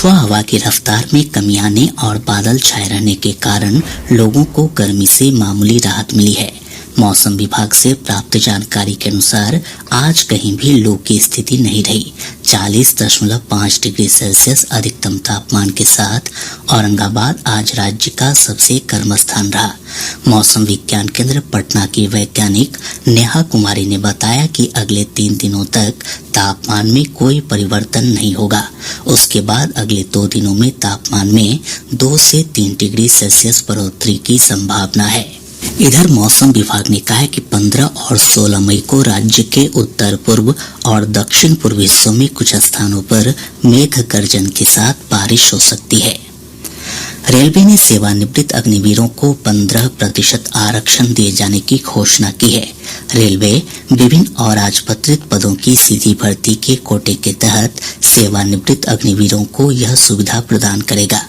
पछुआ हवा की रफ्तार में कमी आने और बादल छाए रहने के कारण लोगों को गर्मी से मामूली राहत मिली है। मौसम विभाग से प्राप्त जानकारी के अनुसार आज कहीं भी लू की स्थिति नहीं रही। 40.5 डिग्री सेल्सियस अधिकतम तापमान के साथ औरंगाबाद आज राज्य का सबसे गर्म स्थान रहा। मौसम विज्ञान केंद्र पटना की वैज्ञानिक नेहा कुमारी ने बताया कि अगले 3 दिनों तक तापमान में कोई परिवर्तन नहीं होगा। उसके बाद अगले 2 दिनों में तापमान में 2 से 3 डिग्री सेल्सियस बढ़ोतरी की संभावना है। इधर मौसम विभाग ने कहा है कि 15 और 16 मई को राज्य के उत्तर पूर्व और दक्षिण पूर्व हिस्सों में कुछ स्थानों पर मेघ गर्जन के साथ बारिश हो सकती है। रेलवे ने सेवानिवृत्त अग्निवीरों को 15% आरक्षण दिए जाने की घोषणा की है। रेलवे विभिन्न अराजपत्रित पदों की सीधी भर्ती के कोटे के तहत सेवानिवृत्त अग्निवीरों को यह सुविधा प्रदान करेगा।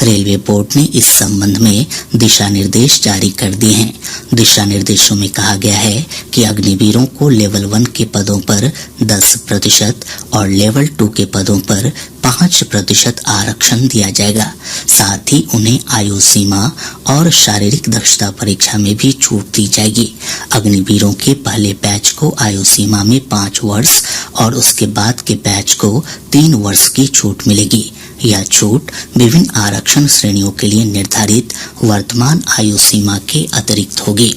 रेलवे बोर्ड ने इस संबंध में दिशा निर्देश जारी कर दिए हैं। दिशा निर्देशों में कहा गया है कि अग्निवीरों को लेवल 1 के पदों पर 10% और लेवल 2 के पदों पर 5% आरक्षण दिया जाएगा। साथ ही उन्हें आयु सीमा और शारीरिक दक्षता परीक्षा में भी छूट दी जाएगी। अग्निवीरों के पहले बैच को आयु सीमा में 5 वर्ष और उसके बाद के बैच को 3 वर्ष की छूट मिलेगी। यह छूट विभिन्न आरक्षण श्रेणियों के लिए निर्धारित वर्तमान आयु सीमा के अतिरिक्त होगी।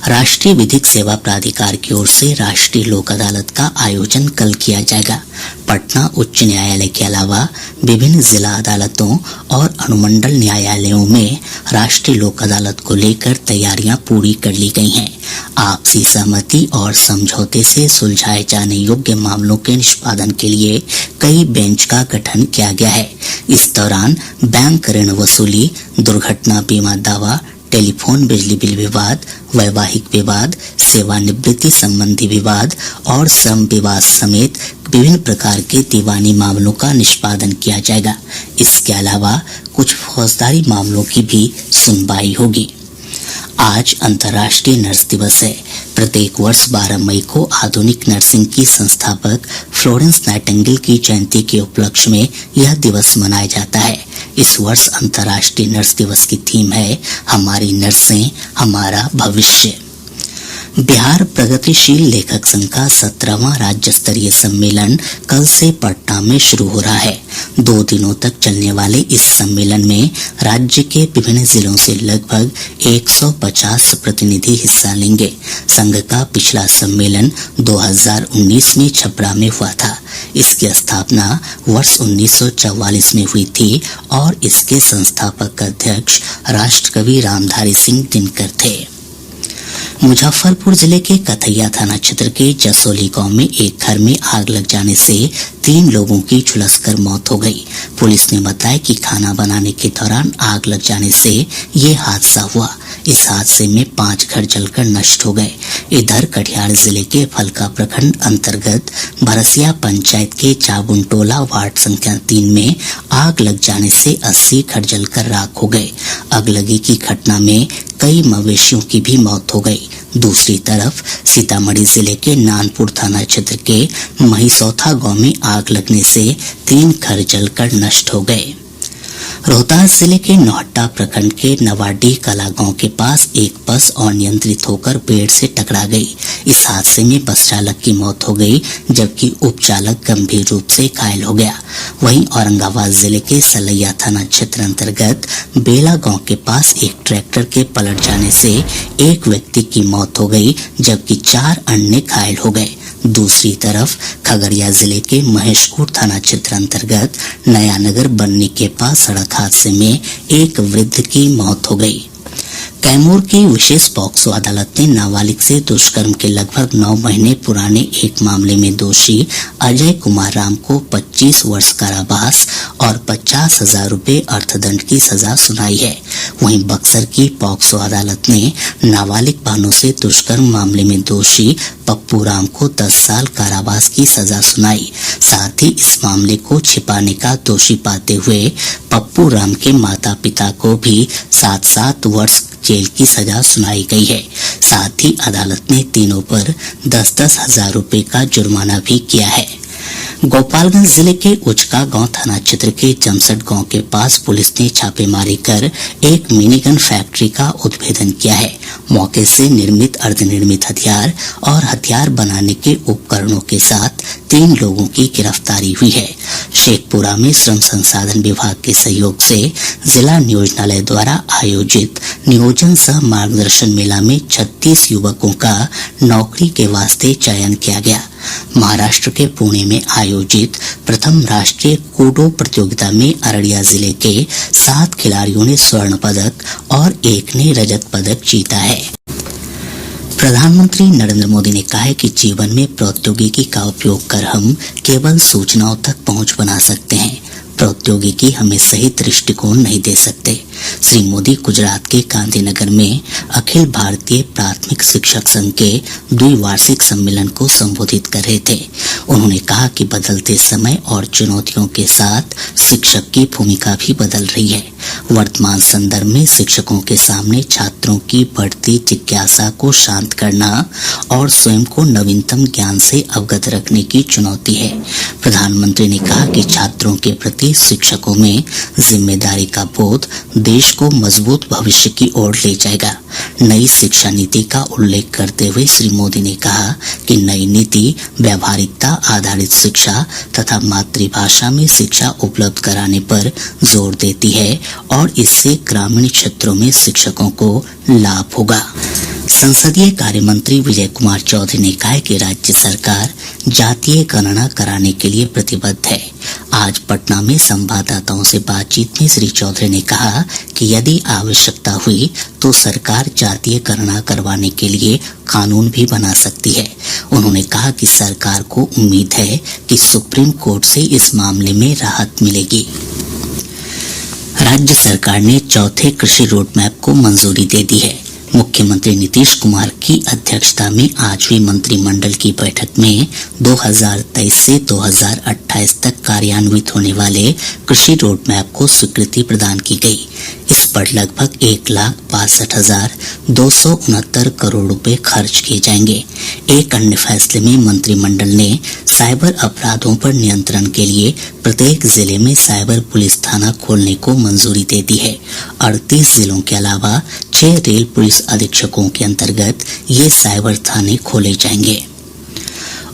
राष्ट्रीय विधिक सेवा प्राधिकार की ओर से राष्ट्रीय लोक अदालत का आयोजन कल किया जाएगा। पटना उच्च न्यायालय के अलावा विभिन्न जिला अदालतों और अनुमंडल न्यायालयों में राष्ट्रीय लोक अदालत को लेकर तैयारियां पूरी कर ली गई हैं। आपसी सहमति और समझौते से सुलझाए जाने योग्य मामलों के निष्पादन के लिए कई बेंच का गठन किया गया है। इस दौरान बैंक ऋण वसूली, दुर्घटना बीमा दावा, टेलीफोन बिजली बिल विवाद, वैवाहिक विवाद, सेवानिवृत्ति संबंधी विवाद और श्रम विवाद समेत विभिन्न प्रकार के दीवानी मामलों का निष्पादन किया जाएगा। इसके अलावा कुछ फौजदारी मामलों की भी सुनवाई होगी। आज अंतर्राष्ट्रीय नर्स दिवस है। प्रत्येक वर्ष 12 मई को आधुनिक नर्सिंग की संस्थापक फ्लोरेंस नाइटिंगेल की जयंती के उपलक्ष्य में यह दिवस मनाया जाता है। इस वर्ष अंतर्राष्ट्रीय नर्स दिवस की थीम है हमारी नर्सें हमारा भविष्य। बिहार प्रगतिशील लेखक संघ का 17वां राज्य स्तरीय सम्मेलन कल से पटना में शुरू हो रहा है। 2 दिनों तक चलने वाले इस सम्मेलन में राज्य के विभिन्न जिलों से लगभग 150 प्रतिनिधि हिस्सा लेंगे। संघ का पिछला सम्मेलन 2019 में छपरा में हुआ था। इसकी स्थापना वर्ष 1944 में हुई थी और इसके संस्थापक अध्यक्ष राष्ट्रकवि रामधारी सिंह दिनकर थे। मुजफ्फरपुर जिले के कथैया थाना क्षेत्र के जसोली गांव में एक घर में आग लग जाने से 3 लोगों की झुलसकर मौत हो गई। पुलिस ने बताया कि खाना बनाने के दौरान आग लग जाने से ये हादसा हुआ। इस हादसे में 5 घर जलकर नष्ट हो गए। इधर कटिहार जिले के फलका प्रखंड अंतर्गत भरसिया पंचायत के चाबुनटोला वार्ड संख्या 3 में आग लग जाने से 80 घर जलकर राख हो गए। अगलगी की घटना में कई मवेशियों की भी मौत हो गई। दूसरी तरफ सीतामढ़ी जिले के नानपुर थाना क्षेत्र के महिसौथा गांव में आग लगने से 3 घर जलकर नष्ट हो गए। रोहतास जिले के नौहट्टा प्रखंड के नवाडीह कला गांव के पास एक बस अनियंत्रित होकर पेड़ से टकरा गई। इस हादसे में बस चालक की मौत हो गई जबकि उपचालक गंभीर रूप से घायल हो गया। वहीं औरंगाबाद जिले के सलैया थाना क्षेत्र अंतर्गत बेला गांव के पास एक ट्रैक्टर के पलट जाने से एक व्यक्ति की मौत हो गई जबकि 4 अन्य घायल हो गए। दूसरी तरफ खगड़िया जिले के महेशखूट थाना क्षेत्र अंतर्गत नया नगर बन्नी के पास सड़क हादसे में एक वृद्ध की मौत हो गई। कैमूर की विशेष पॉक्सो अदालत ने नाबालिग से दुष्कर्म के लगभग 9 महीने पुराने एक मामले में दोषी अजय कुमार राम को 25 वर्ष कारावास और 50,000 रुपए अर्थदंड की सजा सुनाई है। वहीं बक्सर की पॉक्सो अदालत ने नाबालिग भानु से दुष्कर्म मामले में दोषी पप्पू राम को 10 साल कारावास की सजा सुनाई। साथ ही इस मामले को छिपाने का दोषी पाते हुए पप्पू राम के माता पिता को भी 7-7 वर्ष जेल की सजा सुनाई गई है। साथ ही अदालत ने तीनों पर 10-10 हजार रुपए का जुर्माना भी किया है। गोपालगंज जिले के उचका गांव थाना क्षेत्र के जमसट गांव के पास पुलिस ने छापेमारी कर एक मिनीगन फैक्ट्री का उद्भेदन किया है। मौके से निर्मित अर्धनिर्मित हथियार और हथियार बनाने के उपकरणों के साथ 3 लोगों की गिरफ्तारी हुई है। शेखपुरा में श्रम संसाधन विभाग के सहयोग से जिला नियोजनालय द्वारा आयोजित नियोजन सह मार्गदर्शन मेला में 36 युवकों का नौकरी के वास्ते चयन किया गया। महाराष्ट्र के पुणे में आयोजित प्रथम राष्ट्रीय कूडो प्रतियोगिता में अररिया जिले के 7 खिलाड़ियों ने स्वर्ण पदक और 1 ने रजत पदक जीता है। प्रधानमंत्री नरेंद्र मोदी ने कहा है कि जीवन में प्रौद्योगिकी का उपयोग कर हम केवल सूचनाओं तक पहुंच बना सकते हैं, प्रौद्योगिकी हमें सही दृष्टिकोण नहीं दे सकते। श्री मोदी गुजरात के गांधीनगर में अखिल भारतीय प्राथमिक शिक्षक संघ के द्विवार्षिक सम्मेलन को संबोधित कर रहे थे। उन्होंने कहा कि बदलते समय और चुनौतियों के साथ शिक्षक की भूमिका भी बदल रही है। वर्तमान संदर्भ में शिक्षकों के सामने छात्रों की बढ़ती जिज्ञासा को शांत करना और स्वयं को नवीनतम ज्ञान से अवगत रखने की चुनौती है। प्रधानमंत्री ने कहा कि छात्रों के प्रति शिक्षकों में जिम्मेदारी का बोध देश को मजबूत भविष्य की ओर ले जाएगा। नई शिक्षा नीति का उल्लेख करते हुए श्री मोदी ने कहा कि नई नीति व्यावहारिकता आधारित शिक्षा तथा मातृभाषा में शिक्षा उपलब्ध कराने पर जोर देती है और इससे ग्रामीण क्षेत्रों में शिक्षकों को लाभ होगा। संसदीय कार्य मंत्री विजय कुमार चौधरी ने कहा कि राज्य सरकार जातीय गणना कराने के लिए प्रतिबद्ध है। आज पटना में संवाददाताओं से बातचीत में श्री चौधरी ने कहा कि यदि आवश्यकता हुई तो सरकार जातीय गणना करवाने के लिए कानून भी बना सकती है। उन्होंने कहा कि सरकार को उम्मीद है कि सुप्रीम कोर्ट से इस मामले में राहत मिलेगी। राज्य सरकार ने चौथे कृषि रोड मैप को मंजूरी दे दी है। मुख्यमंत्री नीतीश कुमार की अध्यक्षता में आज हुई मंत्रिमंडल की बैठक में 2023 से 2028 तक कार्यान्वित होने वाले कृषि रोड मैप को स्वीकृति प्रदान की गई। इस पर लगभग 1,62,269 करोड़ रुपए खर्च किए जाएंगे। एक अन्य फैसले में मंत्रिमंडल ने साइबर अपराधों पर नियंत्रण के लिए प्रत्येक जिले में साइबर पुलिस थाना खोलने को मंजूरी दे दी है। 38 जिलों के अलावा 6 रेल पुलिस अधीक्षकों के अंतर्गत ये साइबर थाने खोले जाएंगे।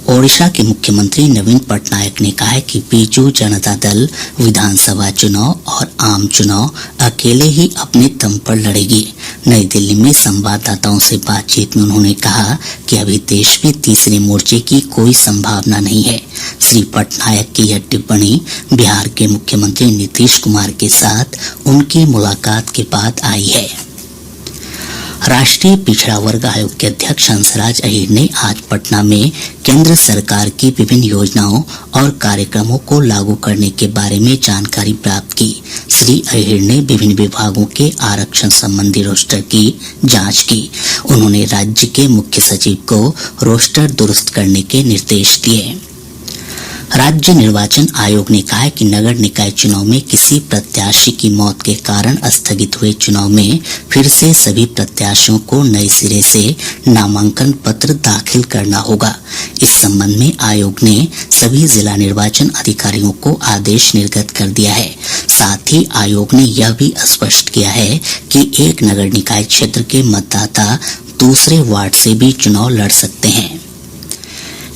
ओडिशा के मुख्यमंत्री नवीन पटनायक ने कहा है कि बीजू जनता दल विधानसभा चुनाव और आम चुनाव अकेले ही अपने दम पर लड़ेगी। नई दिल्ली में संवाददाताओं से बातचीत में उन्होंने कहा कि अभी देश में तीसरे मोर्चे की कोई संभावना नहीं है। श्री पटनायक की यह टिप्पणी बिहार के मुख्यमंत्री नीतीश कुमार के साथ उनकी मुलाकात के बाद आई है। राष्ट्रीय पिछड़ा वर्ग आयोग के अध्यक्ष हंसराज अहीर ने आज पटना में केंद्र सरकार की विभिन्न योजनाओं और कार्यक्रमों को लागू करने के बारे में जानकारी प्राप्त की। श्री अहीर ने विभिन्न विभागों के आरक्षण संबंधी रोस्टर की जांच की। उन्होंने राज्य के मुख्य सचिव को रोस्टर दुरुस्त करने के निर्देश दिए। राज्य निर्वाचन आयोग ने कहा है कि नगर निकाय चुनाव में किसी प्रत्याशी की मौत के कारण स्थगित हुए चुनाव में फिर से सभी प्रत्याशियों को नए सिरे से नामांकन पत्र दाखिल करना होगा। इस संबंध में आयोग ने सभी जिला निर्वाचन अधिकारियों को आदेश निर्गत कर दिया है। साथ ही आयोग ने यह भी स्पष्ट किया है कि एक नगर निकाय क्षेत्र के मतदाता दूसरे वार्ड से भी चुनाव लड़ सकते हैं।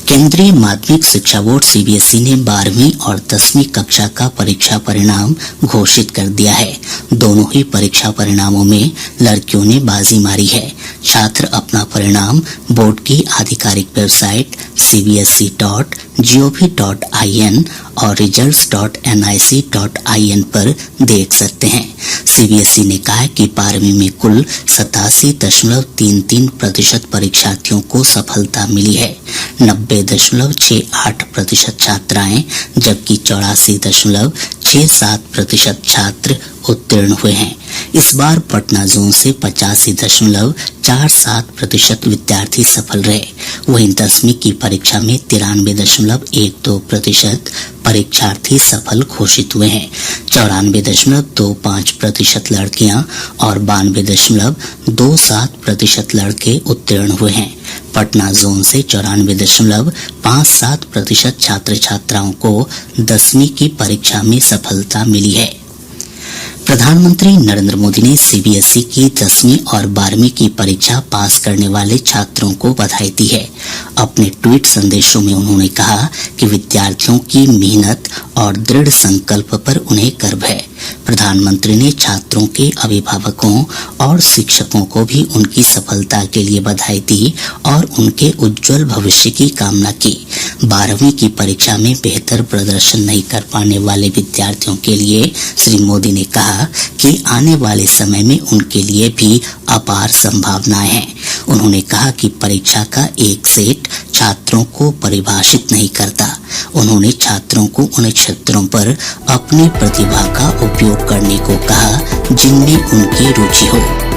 केंद्रीय माध्यमिक शिक्षा बोर्ड सीबीएसई ने 12वीं और 10वीं कक्षा का परीक्षा परिणाम घोषित कर दिया है। दोनों ही परीक्षा परिणामों में लड़कियों ने बाजी मारी है। छात्र अपना परिणाम बोर्ड की आधिकारिक वेबसाइट cbse.gov.in और results.nic.in पर देख सकते हैं। सीबीएसई ने कहा है कि 12वीं में कुल 87.33% परीक्षार्थियों को सफलता मिली है। 90.68% छात्राएं जबकि 84.67% छात्र उत्तीर्ण हुए हैं। इस बार पटना जोन से 85.47% विद्यार्थी सफल रहे। वहीं 10वीं की परीक्षा में 93.12% परीक्षार्थी सफल घोषित हुए हैं। 94.25% लड़कियां और 92.27% लड़के उत्तीर्ण हुए हैं। पटना जोन से 94.57% छात्र छात्राओं को 10वीं की परीक्षा में सफलता मिली है। प्रधानमंत्री नरेंद्र मोदी ने सीबीएसई की 10वीं और 12वीं की परीक्षा पास करने वाले छात्रों को बधाई दी है। अपने ट्वीट संदेशों में उन्होंने कहा कि विद्यार्थियों की मेहनत और दृढ़ संकल्प पर उन्हें गर्व है। प्रधानमंत्री ने छात्रों के अभिभावकों और शिक्षकों को भी उनकी सफलता के लिए बधाई दी और उनके उज्जवल भविष्य की कामना की। 12वीं की परीक्षा में बेहतर प्रदर्शन नहीं कर पाने वाले विद्यार्थियों के लिए श्री मोदी ने कहा कि आने वाले समय में उनके लिए भी अपार संभावनाएं हैं। उन्होंने कहा कि परीक्षा का एक सेट छात्रों को परिभाषित नहीं करता। उन्होंने छात्रों को उन क्षेत्रों पर अपनी प्रतिभा का उपयोग करने को कहा जिनमें उनकी रुचि हो।